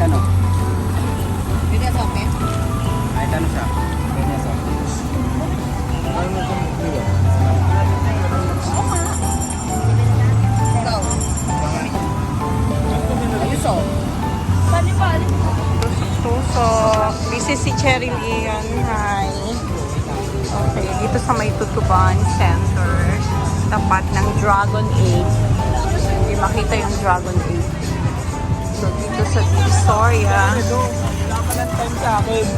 Kahit ano. Hindi sa okay? Kahit ano siya. Ganyan siya. Go. Ayuso. Tusok. Busy si Cheryl Ian. Hi. Okay, dito sa may Tutuban Center. Tapat ng Dragon 8. Hindi makita yung Dragon 8. So, dito sa Divisoria. Wala ka ng time sa akin.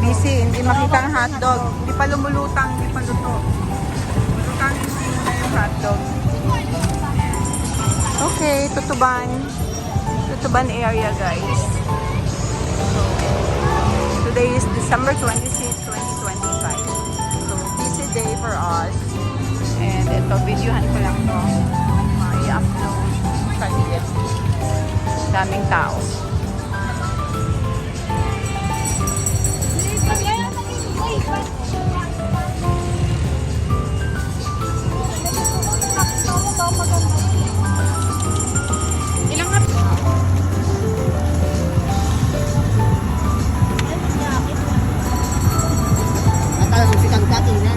Busy. Hindi makita ang hotdog. Hindi pa lumulutang, hindi pa luto. Lutang na yung hotdog. Okay, Tutuban. Tutuban area, guys. So, today is December 26, 2025. So, busy day for us. And ito, videohan ko lang to. I-upload sa DFB. Daming tao. Ilang nga? Natalang si Kangkati na.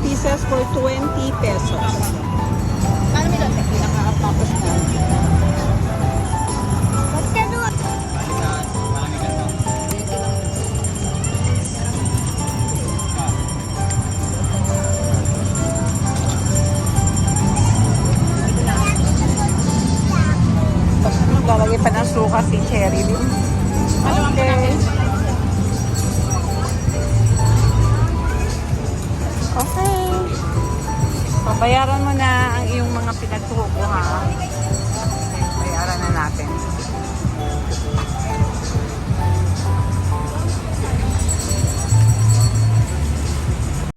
Pieces for 20 pesos. Paano nila sa pinaka-tapos na? Lalagay pa ng suka si Cherry din. Okay. Okay. So, bayaran mo na ang iyong mga pinagtubo, ha?